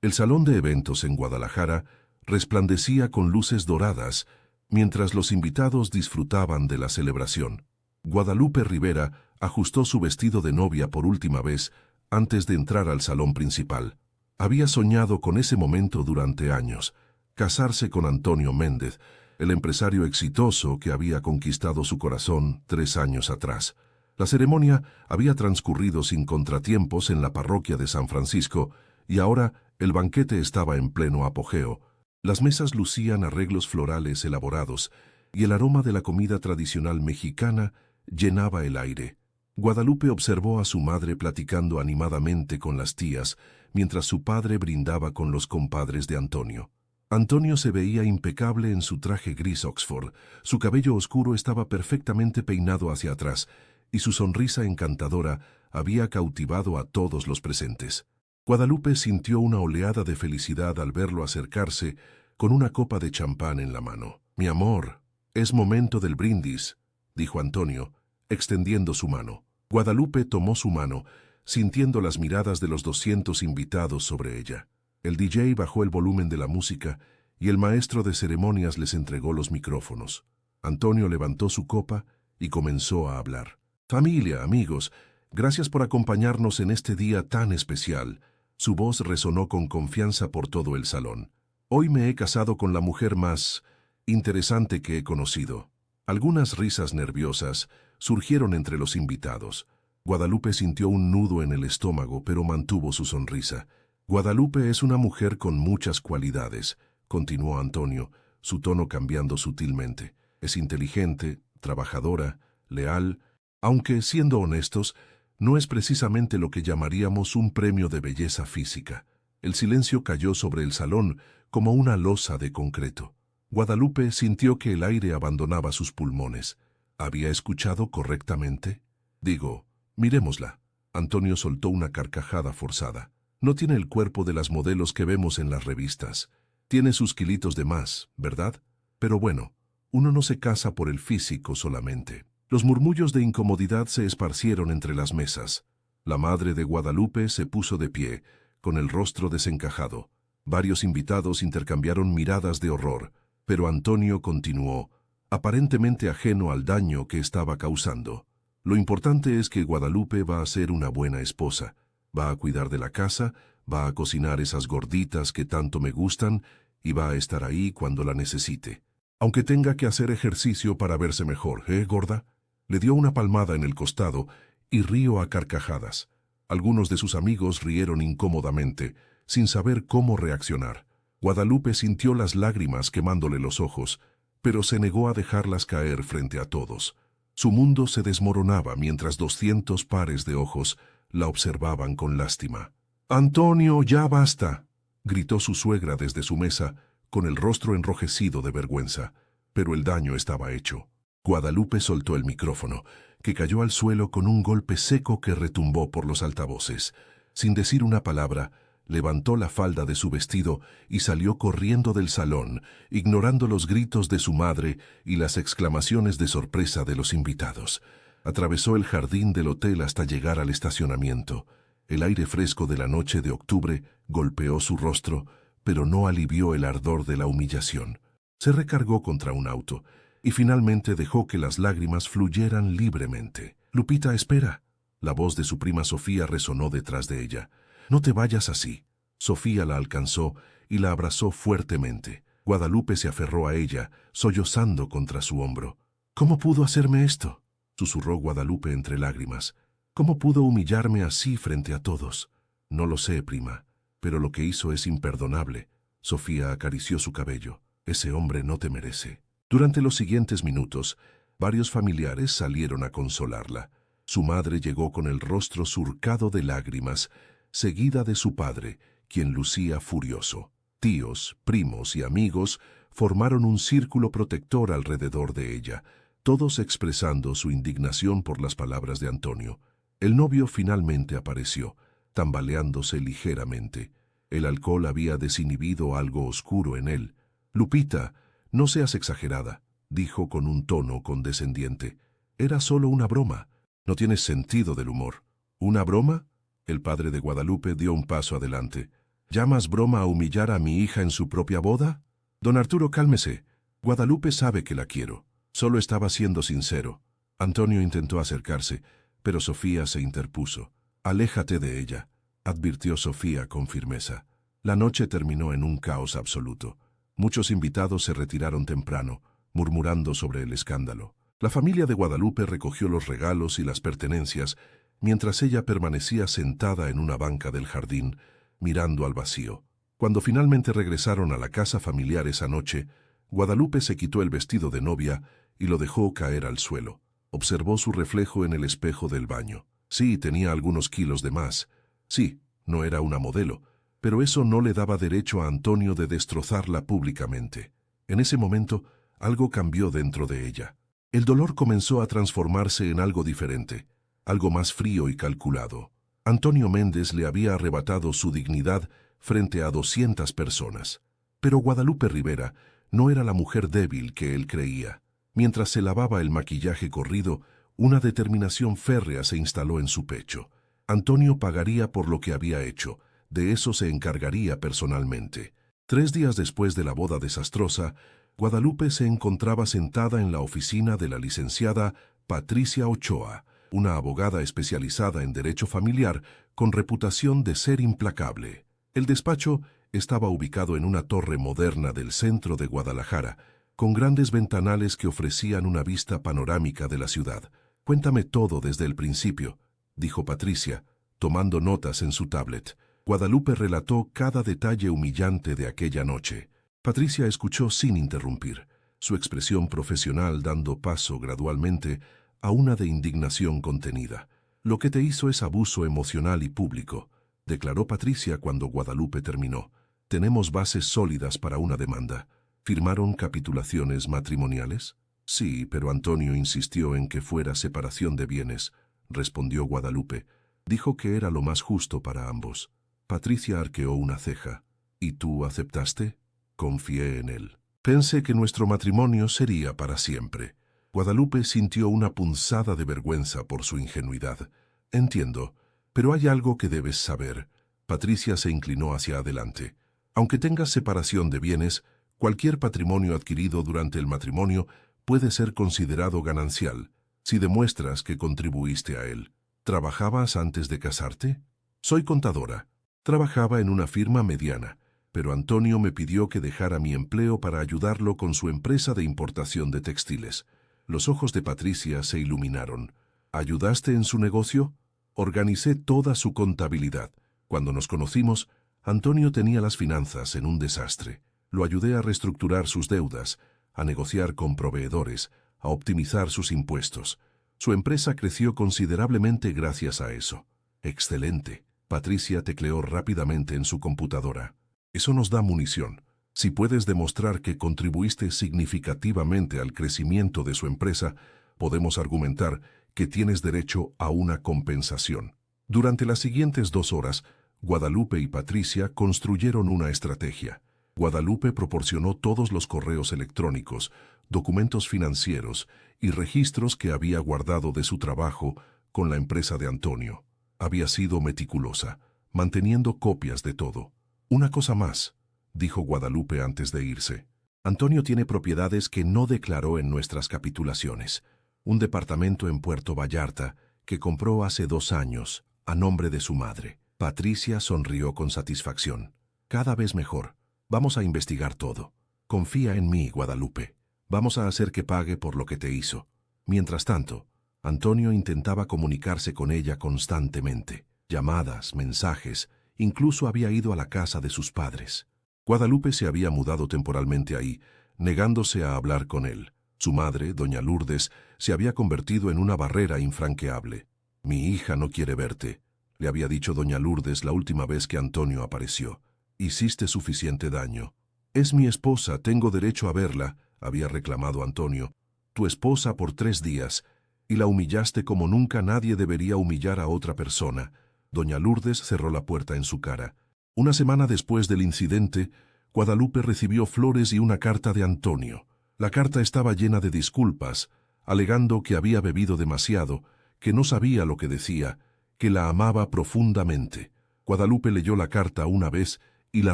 El salón de eventos en Guadalajara resplandecía con luces doradas mientras los invitados disfrutaban de la celebración. Guadalupe Rivera ajustó su vestido de novia por última vez antes de entrar al salón principal. Había soñado con ese momento durante años, casarse con Antonio Méndez, el empresario exitoso que había conquistado su corazón 3 años atrás. La ceremonia había transcurrido sin contratiempos en la parroquia de San Francisco y ahora el banquete estaba en pleno apogeo. Las mesas lucían arreglos florales elaborados y el aroma de la comida tradicional mexicana llenaba el aire. Guadalupe observó a su madre platicando animadamente con las tías, mientras su padre brindaba con los compadres de Antonio. Antonio se veía impecable en su traje gris Oxford, su cabello oscuro estaba perfectamente peinado hacia atrás, y su sonrisa encantadora había cautivado a todos los presentes. Guadalupe sintió una oleada de felicidad al verlo acercarse con una copa de champán en la mano. «Mi amor, es momento del brindis», dijo Antonio, extendiendo su mano. Guadalupe tomó su mano, sintiendo las miradas de los 200 invitados sobre ella. El DJ bajó el volumen de la música y el maestro de ceremonias les entregó los micrófonos. Antonio levantó su copa y comenzó a hablar. «Familia, amigos, gracias por acompañarnos en este día tan especial». Su voz resonó con confianza por todo el salón. «Hoy me he casado con la mujer más interesante que he conocido». Algunas risas nerviosas surgieron entre los invitados. Guadalupe sintió un nudo en el estómago, pero mantuvo su sonrisa. «Guadalupe es una mujer con muchas cualidades», continuó Antonio, su tono cambiando sutilmente. «Es inteligente, trabajadora, leal, aunque, siendo honestos, no es precisamente lo que llamaríamos un premio de belleza física». El silencio cayó sobre el salón como una losa de concreto. Guadalupe sintió que el aire abandonaba sus pulmones. ¿Había escuchado correctamente? Digo, mirémosla. Antonio soltó una carcajada forzada. No tiene el cuerpo de las modelos que vemos en las revistas. Tiene sus kilitos de más, ¿verdad? Pero bueno, uno no se casa por el físico solamente. Los murmullos de incomodidad se esparcieron entre las mesas. La madre de Guadalupe se puso de pie, con el rostro desencajado. Varios invitados intercambiaron miradas de horror, pero Antonio continuó, aparentemente ajeno al daño que estaba causando. «Lo importante es que Guadalupe va a ser una buena esposa. Va a cuidar de la casa, va a cocinar esas gorditas que tanto me gustan y va a estar ahí cuando la necesite. Aunque tenga que hacer ejercicio para verse mejor, ¿eh, gorda?». Le dio una palmada en el costado y rió a carcajadas. Algunos de sus amigos rieron incómodamente, sin saber cómo reaccionar. Guadalupe sintió las lágrimas quemándole los ojos, pero se negó a dejarlas caer frente a todos. Su mundo se desmoronaba mientras 200 pares de ojos la observaban con lástima. «Antonio, ya basta», gritó su suegra desde su mesa, con el rostro enrojecido de vergüenza, pero el daño estaba hecho. Guadalupe soltó el micrófono, que cayó al suelo con un golpe seco que retumbó por los altavoces. Sin decir una palabra, levantó la falda de su vestido y salió corriendo del salón, ignorando los gritos de su madre y las exclamaciones de sorpresa de los invitados. Atravesó el jardín del hotel hasta llegar al estacionamiento. El aire fresco de la noche de octubre golpeó su rostro, pero no alivió el ardor de la humillación. Se recargó contra un auto y finalmente dejó que las lágrimas fluyeran libremente. «Lupita, espera». La voz de su prima Sofía resonó detrás de ella. «No te vayas así». Sofía la alcanzó y la abrazó fuertemente. Guadalupe se aferró a ella, sollozando contra su hombro. «¿Cómo pudo hacerme esto?», susurró Guadalupe entre lágrimas. «¿Cómo pudo humillarme así frente a todos?». «No lo sé, prima, pero lo que hizo es imperdonable». Sofía acarició su cabello. «Ese hombre no te merece». Durante los siguientes minutos, varios familiares salieron a consolarla. Su madre llegó con el rostro surcado de lágrimas, seguida de su padre, quien lucía furioso. Tíos, primos y amigos formaron un círculo protector alrededor de ella, todos expresando su indignación por las palabras de Antonio. El novio finalmente apareció, tambaleándose ligeramente. El alcohol había desinhibido algo oscuro en él. «Lupita, no seas exagerada», dijo con un tono condescendiente. «Era solo una broma. No tienes sentido del humor». «¿Una broma?». El padre de Guadalupe dio un paso adelante. ¿Llamas broma a humillar a mi hija en su propia boda? Don Arturo, cálmese. Guadalupe sabe que la quiero. Solo estaba siendo sincero. Antonio intentó acercarse, pero Sofía se interpuso. Aléjate de ella, advirtió Sofía con firmeza. La noche terminó en un caos absoluto. Muchos invitados se retiraron temprano, murmurando sobre el escándalo. La familia de Guadalupe recogió los regalos y las pertenencias, mientras ella permanecía sentada en una banca del jardín, mirando al vacío. Cuando finalmente regresaron a la casa familiar esa noche, Guadalupe se quitó el vestido de novia y lo dejó caer al suelo. Observó su reflejo en el espejo del baño. Sí, tenía algunos kilos de más. Sí, no era una modelo, pero eso no le daba derecho a Antonio de destrozarla públicamente. En ese momento, algo cambió dentro de ella. El dolor comenzó a transformarse en algo diferente, algo más frío y calculado. Antonio Méndez le había arrebatado su dignidad frente a 200 personas. Pero Guadalupe Rivera no era la mujer débil que él creía. Mientras se lavaba el maquillaje corrido, una determinación férrea se instaló en su pecho. Antonio pagaría por lo que había hecho, de eso se encargaría personalmente. 3 días después de la boda desastrosa, Guadalupe se encontraba sentada en la oficina de la licenciada Patricia Ochoa, una abogada especializada en derecho familiar con reputación de ser implacable. El despacho estaba ubicado en una torre moderna del centro de Guadalajara, con grandes ventanales que ofrecían una vista panorámica de la ciudad. «Cuéntame todo desde el principio», dijo Patricia, tomando notas en su tablet. Guadalupe relató cada detalle humillante de aquella noche. Patricia escuchó sin interrumpir, su expresión profesional dando paso gradualmente a una de indignación contenida. «Lo que te hizo es abuso emocional y público», declaró Patricia cuando Guadalupe terminó. «Tenemos bases sólidas para una demanda». ¿Firmaron capitulaciones matrimoniales? Sí, pero Antonio insistió en que fuera separación de bienes, respondió Guadalupe. Dijo que era lo más justo para ambos. Patricia arqueó una ceja. ¿Y tú aceptaste? Confié en él. Pensé que nuestro matrimonio sería para siempre. Guadalupe sintió una punzada de vergüenza por su ingenuidad. Entiendo, pero hay algo que debes saber. Patricia se inclinó hacia adelante. Aunque tengas separación de bienes, cualquier patrimonio adquirido durante el matrimonio puede ser considerado ganancial, si demuestras que contribuiste a él. ¿Trabajabas antes de casarte? Soy contadora. Trabajaba en una firma mediana, pero Antonio me pidió que dejara mi empleo para ayudarlo con su empresa de importación de textiles. Los ojos de Patricia se iluminaron. ¿Ayudaste en su negocio? Organicé toda su contabilidad. Cuando nos conocimos, Antonio tenía las finanzas en un desastre. Lo ayudé a reestructurar sus deudas, a negociar con proveedores, a optimizar sus impuestos. Su empresa creció considerablemente gracias a eso. Excelente. Patricia tecleó rápidamente en su computadora. Eso nos da munición. Si puedes demostrar que contribuiste significativamente al crecimiento de su empresa, podemos argumentar que tienes derecho a una compensación. Durante las siguientes 2 horas, Guadalupe y Patricia construyeron una estrategia. Guadalupe proporcionó todos los correos electrónicos, documentos financieros y registros que había guardado de su trabajo con la empresa de Antonio. Había sido meticulosa, manteniendo copias de todo. Una cosa más, dijo Guadalupe antes de irse. Antonio tiene propiedades que no declaró en nuestras capitulaciones. Un departamento en Puerto Vallarta que compró hace 2 años, a nombre de su madre. Patricia sonrió con satisfacción. Cada vez mejor. Vamos a investigar todo. Confía en mí, Guadalupe. Vamos a hacer que pague por lo que te hizo. Mientras tanto, Antonio intentaba comunicarse con ella constantemente. Llamadas, mensajes, incluso había ido a la casa de sus padres. Guadalupe se había mudado temporalmente ahí, negándose a hablar con él. Su madre, doña Lourdes, se había convertido en una barrera infranqueable. «Mi hija no quiere verte», le había dicho doña Lourdes la última vez que Antonio apareció. «Hiciste suficiente daño». «Es mi esposa, tengo derecho a verla», había reclamado Antonio. «Tu esposa por 3 días, y la humillaste como nunca nadie debería humillar a otra persona». Doña Lourdes cerró la puerta en su cara. Una semana después del incidente, Guadalupe recibió flores y una carta de Antonio. La carta estaba llena de disculpas, alegando que había bebido demasiado, que no sabía lo que decía, que la amaba profundamente. Guadalupe leyó la carta una vez y la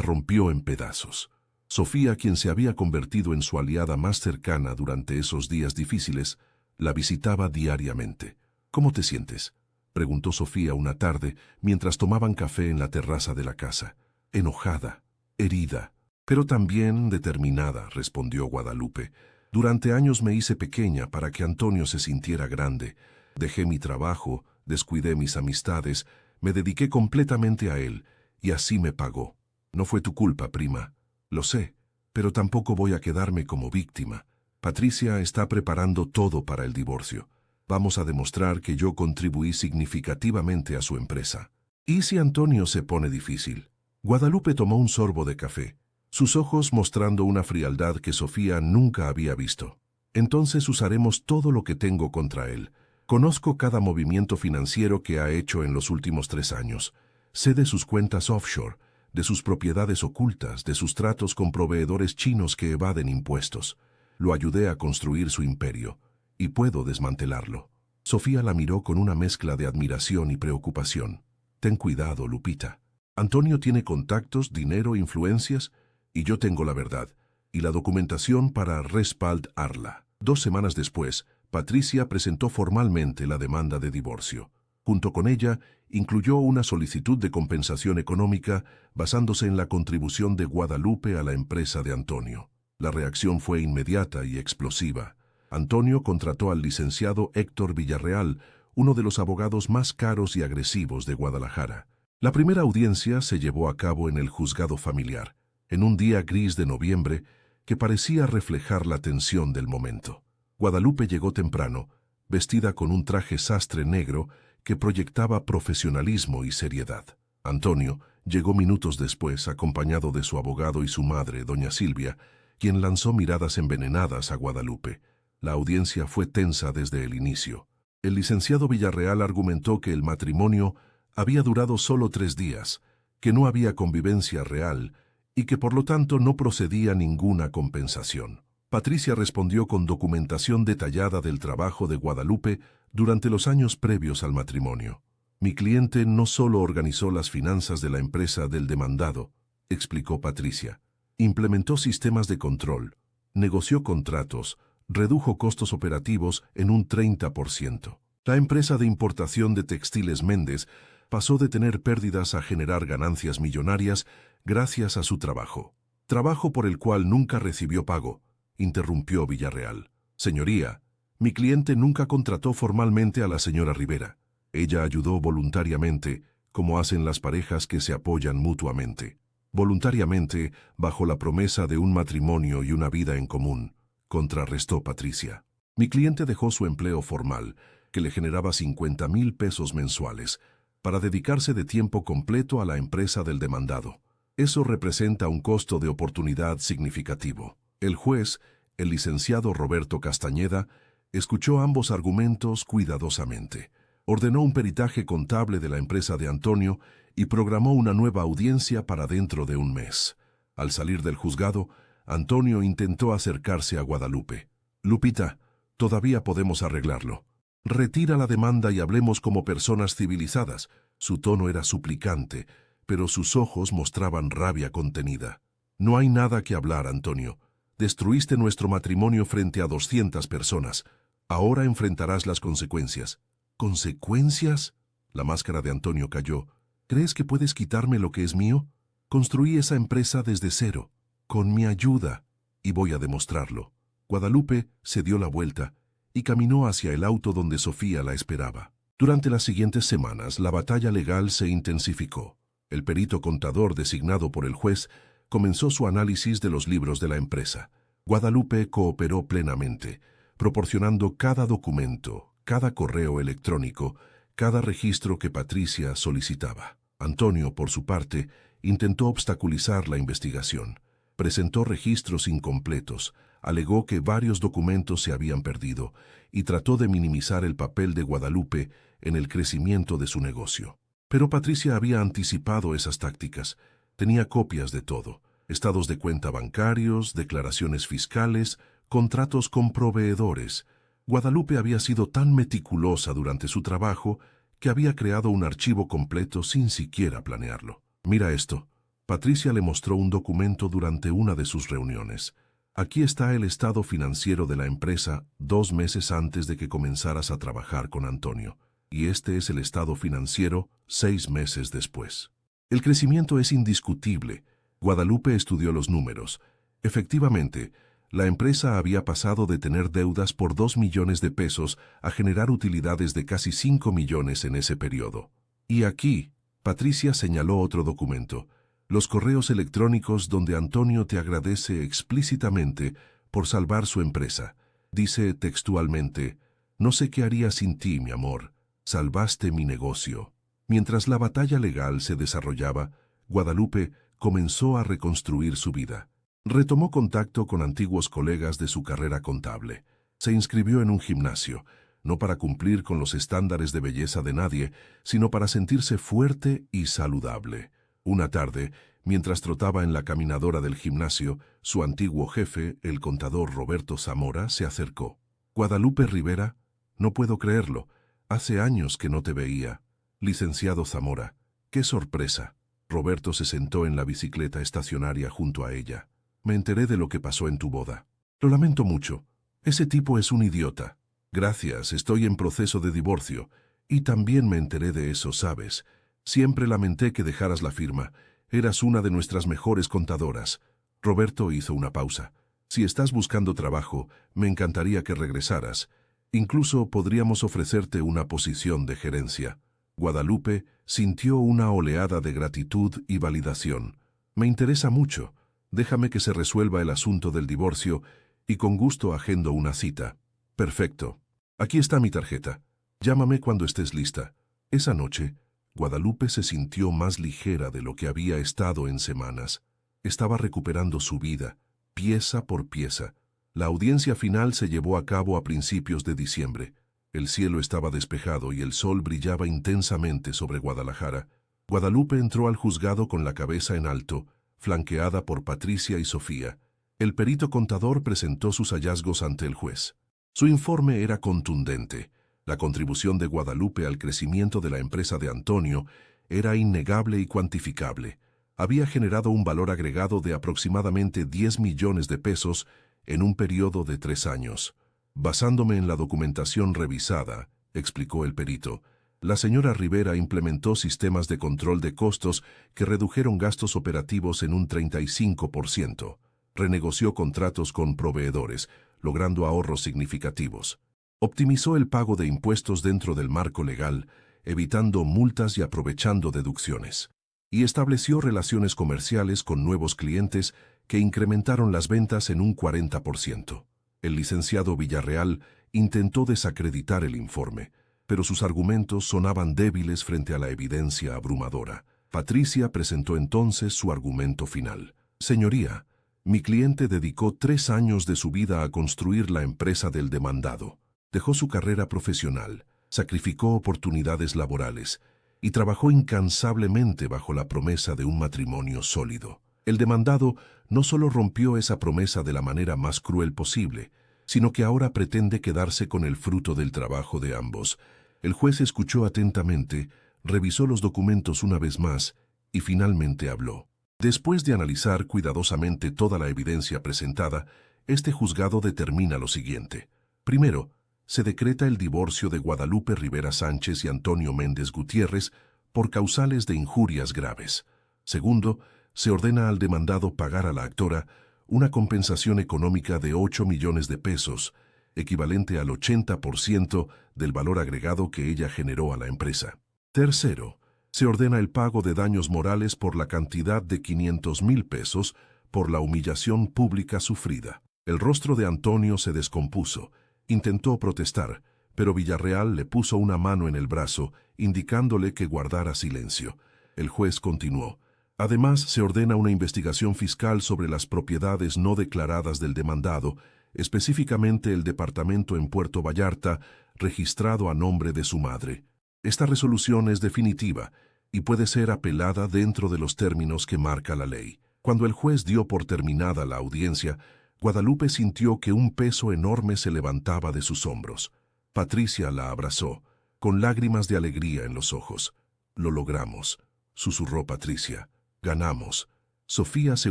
rompió en pedazos. Sofía, quien se había convertido en su aliada más cercana durante esos días difíciles, la visitaba diariamente. «¿Cómo te sientes?», preguntó Sofía una tarde mientras tomaban café en la terraza de la casa. «Enojada, herida, pero también determinada», respondió Guadalupe. «Durante años me hice pequeña para que Antonio se sintiera grande. Dejé mi trabajo, descuidé mis amistades, me dediqué completamente a él, y así me pagó. No fue tu culpa, prima. Lo sé, pero tampoco voy a quedarme como víctima. Patricia está preparando todo para el divorcio. Vamos a demostrar que yo contribuí significativamente a su empresa. ¿Y si Antonio se pone difícil?». Guadalupe tomó un sorbo de café, sus ojos mostrando una frialdad que Sofía nunca había visto. «Entonces usaremos todo lo que tengo contra él. Conozco cada movimiento financiero que ha hecho en los últimos 3 años. Sé de sus cuentas offshore, de sus propiedades ocultas, de sus tratos con proveedores chinos que evaden impuestos. Lo ayudé a construir su imperio, y puedo desmantelarlo». Sofía la miró con una mezcla de admiración y preocupación. «Ten cuidado, Lupita. Antonio tiene contactos, dinero, influencias, y yo tengo la verdad, y la documentación para respaldarla». 2 semanas después, Patricia presentó formalmente la demanda de divorcio. Junto con ella, incluyó una solicitud de compensación económica basándose en la contribución de Guadalupe a la empresa de Antonio. La reacción fue inmediata y explosiva. Antonio contrató al licenciado Héctor Villarreal, uno de los abogados más caros y agresivos de Guadalajara. La primera audiencia se llevó a cabo en el juzgado familiar, en un día gris de noviembre que parecía reflejar la tensión del momento. Guadalupe llegó temprano, vestida con un traje sastre negro que proyectaba profesionalismo y seriedad. Antonio llegó minutos después, acompañado de su abogado y su madre, doña Silvia, quien lanzó miradas envenenadas a Guadalupe. La audiencia fue tensa desde el inicio. El licenciado Villarreal argumentó que el matrimonio había durado solo 3 días, que no había convivencia real y que por lo tanto no procedía ninguna compensación. Patricia respondió con documentación detallada del trabajo de Guadalupe durante los años previos al matrimonio. «Mi cliente no solo organizó las finanzas de la empresa del demandado», explicó Patricia. «Implementó sistemas de control, negoció contratos, redujo costos operativos en un 30%. La empresa de importación de textiles Méndez pasó de tener pérdidas a generar ganancias millonarias gracias a su trabajo. Trabajo por el cual nunca recibió pago», interrumpió Villarreal. «Señoría, mi cliente nunca contrató formalmente a la señora Rivera. Ella ayudó voluntariamente, como hacen las parejas que se apoyan mutuamente. Voluntariamente, bajo la promesa de un matrimonio y una vida en común», contrarrestó Patricia. «Mi cliente dejó su empleo formal, que le generaba 50,000 pesos mensuales, para dedicarse de tiempo completo a la empresa del demandado. Eso representa un costo de oportunidad significativo». El juez, el licenciado Roberto Castañeda, escuchó ambos argumentos cuidadosamente. Ordenó un peritaje contable de la empresa de Antonio y programó una nueva audiencia para dentro de un mes. Al salir del juzgado, Antonio intentó acercarse a Guadalupe. «Lupita, todavía podemos arreglarlo. Retira la demanda y hablemos como personas civilizadas». Su tono era suplicante, pero sus ojos mostraban rabia contenida. «No hay nada que hablar, Antonio. Destruiste nuestro matrimonio frente a 200 personas. Ahora enfrentarás las consecuencias». «¿Consecuencias?». La máscara de Antonio cayó. «¿Crees que puedes quitarme lo que es mío? Construí esa empresa desde cero, con mi ayuda, y voy a demostrarlo». Guadalupe se dio la vuelta y caminó hacia el auto donde Sofía la esperaba. Durante las siguientes semanas, la batalla legal se intensificó. El perito contador designado por el juez comenzó su análisis de los libros de la empresa. Guadalupe cooperó plenamente, proporcionando cada documento, cada correo electrónico, cada registro que Patricia solicitaba. Antonio, por su parte, intentó obstaculizar la investigación. Presentó registros incompletos, alegó que varios documentos se habían perdido y trató de minimizar el papel de Guadalupe en el crecimiento de su negocio. Pero Patricia había anticipado esas tácticas. Tenía copias de todo: estados de cuenta bancarios, declaraciones fiscales, contratos con proveedores. Guadalupe había sido tan meticulosa durante su trabajo que había creado un archivo completo sin siquiera planearlo. «Mira esto», Patricia le mostró un documento durante una de sus reuniones. Aquí está el estado financiero de la empresa 2 meses antes de que comenzaras a trabajar con Antonio. Y este es el estado financiero 6 meses después. El crecimiento es indiscutible. Guadalupe estudió los números. Efectivamente, la empresa había pasado de tener deudas por 2 millones de pesos a generar utilidades de casi 5 millones en ese periodo. Y aquí, Patricia señaló otro documento, los correos electrónicos donde Antonio te agradece explícitamente por salvar su empresa. Dice textualmente, no sé qué haría sin ti, mi amor, salvaste mi negocio. Mientras la batalla legal se desarrollaba, Guadalupe comenzó a reconstruir su vida. Retomó contacto con antiguos colegas de su carrera contable. Se inscribió en un gimnasio, no para cumplir con los estándares de belleza de nadie, sino para sentirse fuerte y saludable. Una tarde, mientras trotaba en la caminadora del gimnasio, su antiguo jefe, el contador Roberto Zamora, se acercó. «Guadalupe Rivera, no puedo creerlo. Hace años que no te veía. Licenciado Zamora, qué sorpresa». Roberto se sentó en la bicicleta estacionaria junto a ella. «Me enteré de lo que pasó en tu boda. Lo lamento mucho. Ese tipo es un idiota. Gracias, estoy en proceso de divorcio. Y también me enteré de eso, ¿sabes? Siempre lamenté que dejaras la firma. Eras una de nuestras mejores contadoras». Roberto hizo una pausa. «Si estás buscando trabajo, me encantaría que regresaras. Incluso podríamos ofrecerte una posición de gerencia». Guadalupe sintió una oleada de gratitud y validación. «Me interesa mucho. Déjame que se resuelva el asunto del divorcio y con gusto agendo una cita». «Perfecto. Aquí está mi tarjeta. Llámame cuando estés lista». Esa noche, Guadalupe se sintió más ligera de lo que había estado en semanas. Estaba recuperando su vida, pieza por pieza. La audiencia final se llevó a cabo a principios de diciembre. El cielo estaba despejado y el sol brillaba intensamente sobre Guadalajara. Guadalupe entró al juzgado con la cabeza en alto, flanqueada por Patricia y Sofía. El perito contador presentó sus hallazgos ante el juez. Su informe era contundente. La contribución de Guadalupe al crecimiento de la empresa de Antonio era innegable y cuantificable. Había generado un valor agregado de aproximadamente 10 millones de pesos en un periodo de 3 años. «Basándome en la documentación revisada», explicó el perito, «la señora Rivera implementó sistemas de control de costos que redujeron gastos operativos en un 35%. Renegoció contratos con proveedores, logrando ahorros significativos. Optimizó el pago de impuestos dentro del marco legal, evitando multas y aprovechando deducciones. Y estableció relaciones comerciales con nuevos clientes que incrementaron las ventas en un 40%. El licenciado Villarreal intentó desacreditar el informe, pero sus argumentos sonaban débiles frente a la evidencia abrumadora. Patricia presentó entonces su argumento final. «Señoría, mi cliente dedicó 3 años de su vida a construir la empresa del demandado. Dejó su carrera profesional, sacrificó oportunidades laborales y trabajó incansablemente bajo la promesa de un matrimonio sólido. El demandado no solo rompió esa promesa de la manera más cruel posible, sino que ahora pretende quedarse con el fruto del trabajo de ambos». El juez escuchó atentamente, revisó los documentos una vez más y finalmente habló. Después de analizar cuidadosamente toda la evidencia presentada, este juzgado determina lo siguiente. Primero, se decreta el divorcio de Guadalupe Rivera Sánchez y Antonio Méndez Gutiérrez por causales de injurias graves. Segundo, se ordena al demandado pagar a la actora una compensación económica de 8 millones de pesos, equivalente al 80% del valor agregado que ella generó a la empresa. Tercero, se ordena el pago de daños morales por la cantidad de 500,000 pesos por la humillación pública sufrida. El rostro de Antonio se descompuso. Intentó protestar, pero Villarreal le puso una mano en el brazo, indicándole que guardara silencio. El juez continuó. Además, se ordena una investigación fiscal sobre las propiedades no declaradas del demandado, específicamente el departamento en Puerto Vallarta, registrado a nombre de su madre. Esta resolución es definitiva y puede ser apelada dentro de los términos que marca la ley. Cuando el juez dio por terminada la audiencia, Guadalupe sintió que un peso enorme se levantaba de sus hombros. Patricia la abrazó, con lágrimas de alegría en los ojos. «Lo logramos», susurró Patricia. «Ganamos. Sofía se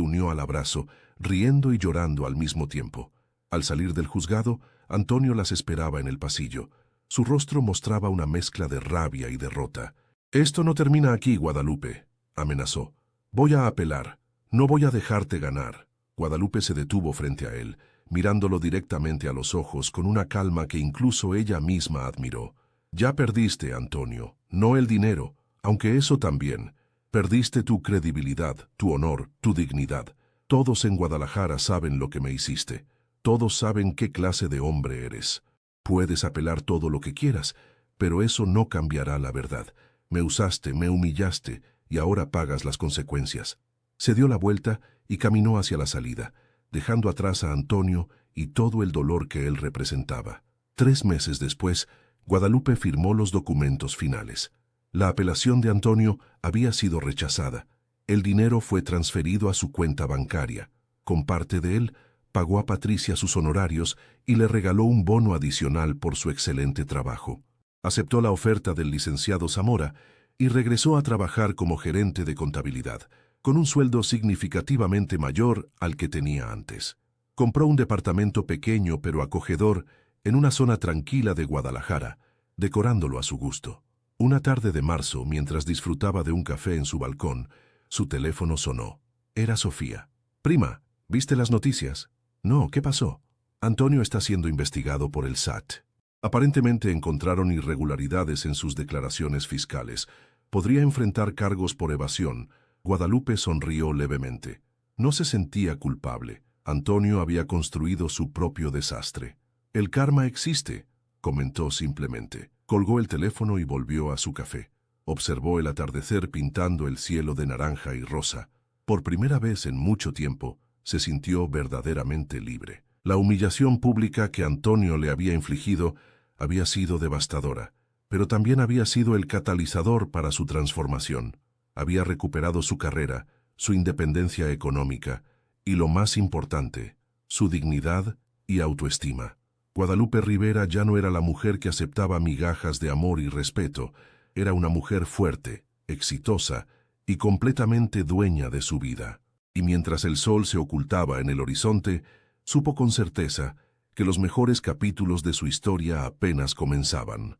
unió al abrazo, riendo y llorando al mismo tiempo. Al salir del juzgado, Antonio las esperaba en el pasillo. Su rostro mostraba una mezcla de rabia y derrota. «Esto no termina aquí, Guadalupe», amenazó. «Voy a apelar. No voy a dejarte ganar». Guadalupe se detuvo frente a él, mirándolo directamente a los ojos con una calma que incluso ella misma admiró. «Ya perdiste, Antonio, no el dinero, aunque eso también. Perdiste tu credibilidad, tu honor, tu dignidad. Todos en Guadalajara saben lo que me hiciste. Todos saben qué clase de hombre eres. Puedes apelar todo lo que quieras, pero eso no cambiará la verdad. Me usaste, me humillaste, y ahora pagas las consecuencias». Se dio la vuelta y caminó hacia la salida, dejando atrás a Antonio y todo el dolor que él representaba. 3 meses después, Guadalupe firmó los documentos finales. La apelación de Antonio había sido rechazada. El dinero fue transferido a su cuenta bancaria. Con parte de él, pagó a Patricia sus honorarios y le regaló un bono adicional por su excelente trabajo. Aceptó la oferta del licenciado Zamora y regresó a trabajar como gerente de contabilidad, con un sueldo significativamente mayor al que tenía antes. Compró un departamento pequeño pero acogedor en una zona tranquila de Guadalajara, decorándolo a su gusto. Una tarde de marzo, mientras disfrutaba de un café en su balcón, su teléfono sonó. Era Sofía. «Prima, ¿viste las noticias?» «No, ¿qué pasó?» «Antonio está siendo investigado por el SAT. Aparentemente encontraron irregularidades en sus declaraciones fiscales. Podría enfrentar cargos por evasión». Guadalupe sonrió levemente. No se sentía culpable. Antonio había construido su propio desastre. «El karma existe», comentó simplemente. Colgó el teléfono y volvió a su café. Observó el atardecer pintando el cielo de naranja y rosa. Por primera vez en mucho tiempo, se sintió verdaderamente libre. La humillación pública que Antonio le había infligido había sido devastadora, pero también había sido el catalizador para su transformación. Había recuperado su carrera, su independencia económica y, lo más importante, su dignidad y autoestima. Guadalupe Rivera ya no era la mujer que aceptaba migajas de amor y respeto. Era una mujer fuerte, exitosa y completamente dueña de su vida. Y mientras el sol se ocultaba en el horizonte, supo con certeza que los mejores capítulos de su historia apenas comenzaban.